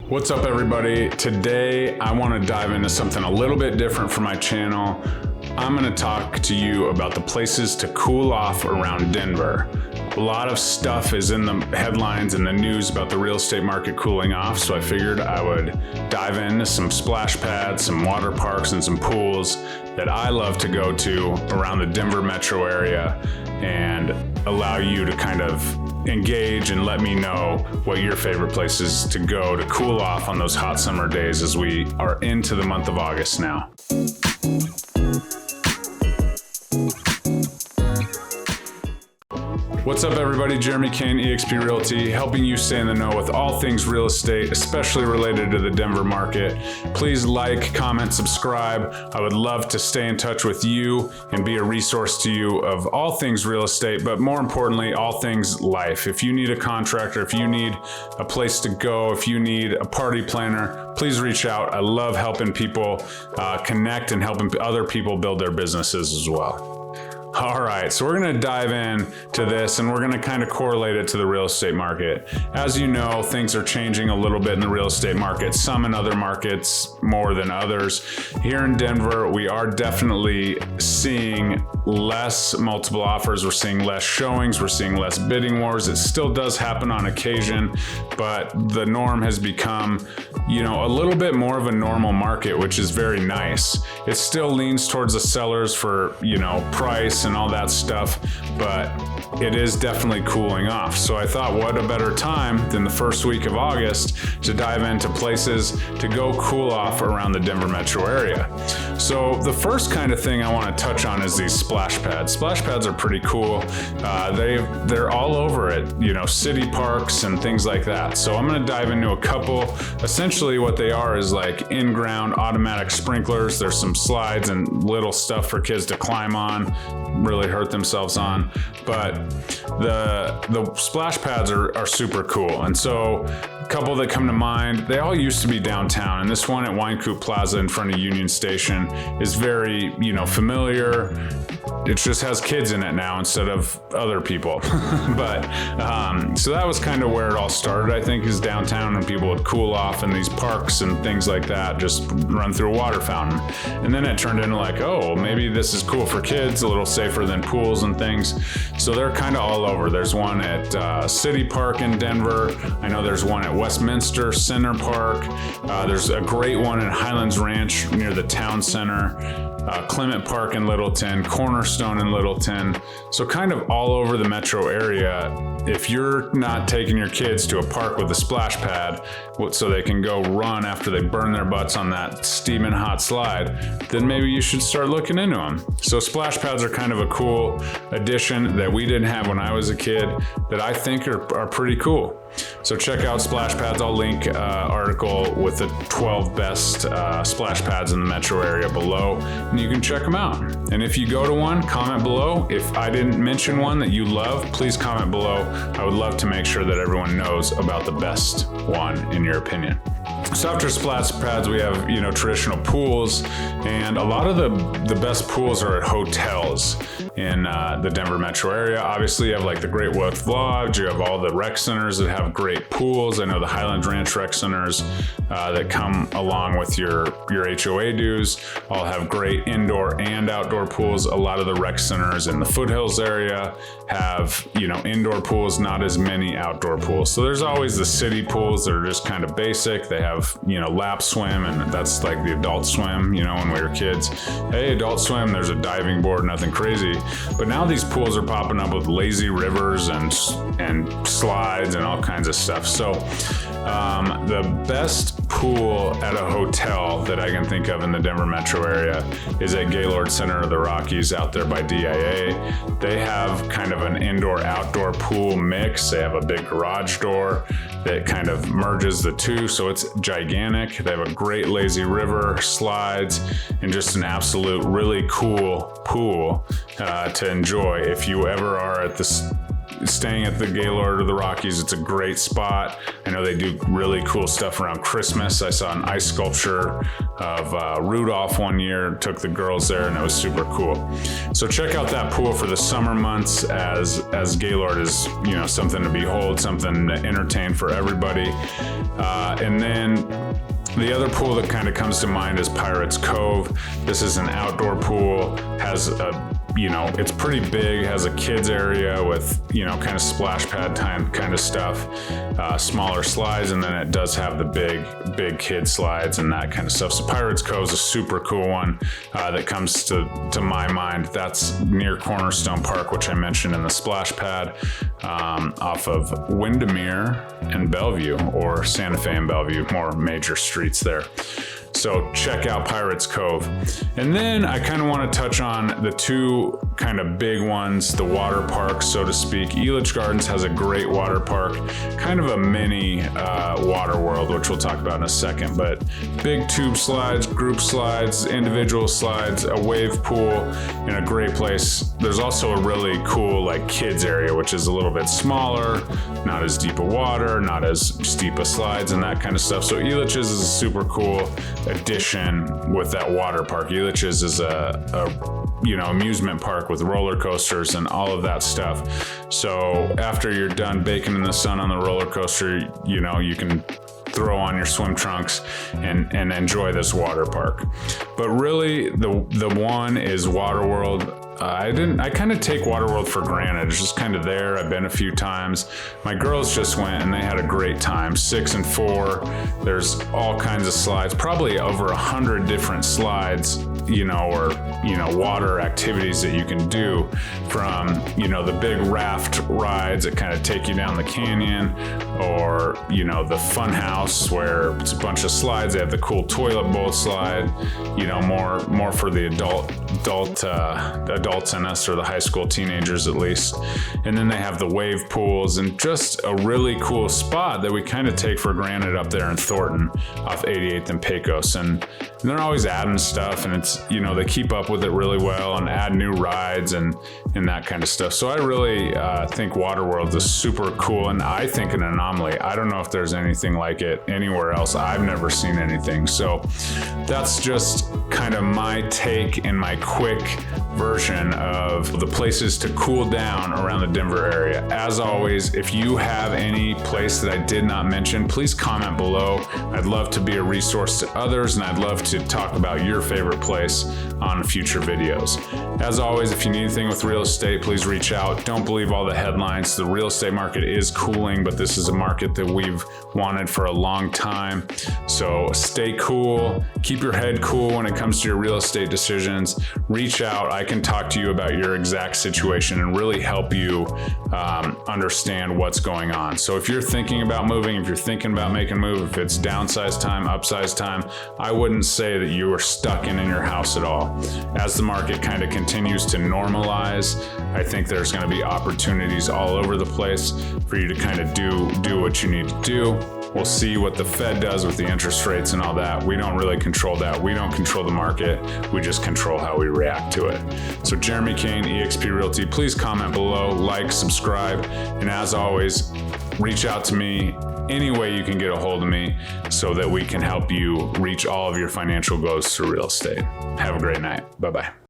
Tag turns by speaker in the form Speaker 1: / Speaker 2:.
Speaker 1: What's up, everybody? Today I want to dive into something a little bit different for my channel. I'm going to talk to you about the places to cool off around Denver. A lot of stuff is in the headlines and the news about the real estate market cooling off, so I figured I would dive into some splash pads, some water parks, and some pools that I love to go to around the Denver metro area and allow you to kind of engage and let me know what your favorite places to go to cool off on those hot summer days as we are into the month of August now. What's up, everybody? Jeremy Kane, eXp Realty, helping you stay in the know with all things real estate, especially related to the Denver market. Please like, comment, subscribe. I would love to stay in touch with you and be a resource to you of all things real estate, but more importantly, all things life. If you need a contractor, if you need a place to go, if you need a party planner, please reach out. I love helping people connect and helping other people build their businesses as well. All right, so we're going to dive in to this and we're going to kind of correlate it to the real estate market. As you know, things are changing a little bit in the real estate market, some in other markets more than others. Here in Denver, we are definitely seeing less multiple offers. We're seeing less showings. We're seeing less bidding wars. It still does happen on occasion, but the norm has become, a little bit more of a normal market, which is very nice. It still leans towards the sellers for, price and all that stuff, but it is definitely cooling off. So I thought, what a better time than the first week of August to dive into places to go cool off around the Denver metro area. So the first kind of thing I want to touch on is these splash pads. Splash pads are pretty cool. They're all over it, city parks and things like that. So I'm going to dive into a couple. Essentially what they are is like in-ground automatic sprinklers. There's some slides and little stuff for kids to climb on, really hurt themselves on, but the splash pads are super cool. And so a couple that come to mind, they all used to be downtown, and this one at Wine Coop Plaza in front of Union Station is very familiar. It just has kids in it now instead of other people. But so that was kind of where it all started, I think, is downtown, and people would cool off in these parks and things like that, just run through a water fountain. And then it turned into like, oh, maybe this is cool for kids, a little safer than pools and things. So they're kind of all over. There's one at City Park in Denver. I know there's one at Westminster Center Park. There's a great one in Highlands Ranch near the town center. Clement Park in Littleton, Cornerstone in Littleton. So kind of all over the metro area. If you're not taking your kids to a park with a splash pad so they can go run after they burn their butts on that steaming hot slide, then maybe you should start looking into them. So splash pads are kind of a cool addition that we didn't have when I was a kid that I think are pretty cool. So check out splash pads. I'll link an article with the 12 best splash pads in the metro area below, and you can check them out. And if you go to one, comment below. If I didn't mention one that you love, please comment below. I would love to make sure that everyone knows about the best one in your opinion. So after splash pads, we have, traditional pools, and a lot of the best pools are at hotels in the Denver metro area. Obviously, you have like the Great Wolf Lodge, you have all the rec centers that have great pools. I know the Highlands Ranch rec centers that come along with your HOA dues all have great indoor and outdoor pools. A lot of the rec centers in the foothills area have, indoor pools, not as many outdoor pools. So there's always the city pools that are just kind of basic. They have, lap swim, and that's like the adult swim, when we were kids. Hey, adult swim, there's a diving board, nothing crazy. But now these pools are popping up with lazy rivers and slides and all kinds of stuff. So the best pool at a hotel that I can think of in the Denver metro area is at Gaylord Center of the Rockies out there by DIA. They have kind of an indoor-outdoor pool mix. They have a big garage door that kind of merges the two, so it's gigantic. They have a great lazy river, slides, and just an absolute really cool pool to enjoy if you ever are at this staying at the Gaylord or the Rockies, it's a great spot. I know they do really cool stuff around Christmas. I saw an ice sculpture of Rudolph one year, took the girls there, and it was super cool. So check out that pool for the summer months, as Gaylord is, you know, something to behold, something to entertain for everybody. And then the other pool that kind of comes to mind is Pirates Cove. This is an outdoor pool, has a, you know, it's pretty big, has a kids area with, you know, kind of splash pad kind of stuff, smaller slides, and then it does have the big kid slides and that kind of stuff. So Pirates Cove is a super cool one that comes to my mind. That's near Cornerstone Park, which I mentioned in the splash pad, off of Windermere and Bellevue, or Santa Fe and Bellevue, more major streets there. So check out Pirates Cove. And then I kind of want to touch on the two kind of big ones, the water parks, so to speak. Elitch Gardens has a great water park, kind of a mini water world, which we'll talk about in a second, but big tube slides, group slides, individual slides, a wave pool, and a great place. There's also a really cool like kids area, which is a little bit smaller, not as deep a water, not as steep a slides and that kind of stuff. So Elitch's is a super cool addition with that water park. Elitch's is a you know, amusement park with roller coasters and all of that stuff. So after you're done baking in the sun on the roller coaster, you know, you can throw on your swim trunks and enjoy this water park. But really the one is Waterworld. I kind of take Waterworld for granted. It's just kind of there. I've been a few times. My girls just went and they had a great time. 6 and 4. There's all kinds of slides, probably over 100 different slides, you know, or, you know, water activities that you can do, from, you know, the big raft rides that kind of take you down the canyon, or, you know, the fun house where it's a bunch of slides. They have the cool toilet bowl slide, you know, more for the adults in us, or the high school teenagers at least. And then they have the wave pools, and just a really cool spot that we kind of take for granted up there in Thornton off 88th and Pecos. And they're always adding stuff, and it's, you know, they keep up with it really well and add new rides and that kind of stuff. So I really think Waterworld is super cool, and I think an anomaly. I don't know if there's anything like it anywhere else. I've never seen anything. So that's just kind of my take and my quick version of the places to cool down around the Denver area. As always, if you have any place that I did not mention, please comment below. I'd love to be a resource to others, and I'd love to talk about your favorite place on future videos. As always, if you need anything with real estate, please reach out. Don't believe all the headlines. The real estate market is cooling, but this is a market that we've wanted for a long time. So stay cool, keep your head cool when it comes to your real estate decisions. Reach out. I can talk to you about your exact situation and really help you understand what's going on. So if you're thinking about moving, if you're thinking about making a move, if it's downsize time, upsize time, I wouldn't say that you are stuck in your house at all. As the market kind of continues to normalize, I think there's going to be opportunities all over the place for you to kind of do what you need to do. We'll see what the Fed does with the interest rates and all that. We don't really control that. We don't control the market. We just control how we react to it. So Jeremy Kane, eXp Realty, please comment below, like, subscribe, and as always, reach out to me any way you can get a hold of me so that we can help you reach all of your financial goals through real estate. Have a great night. Bye-bye.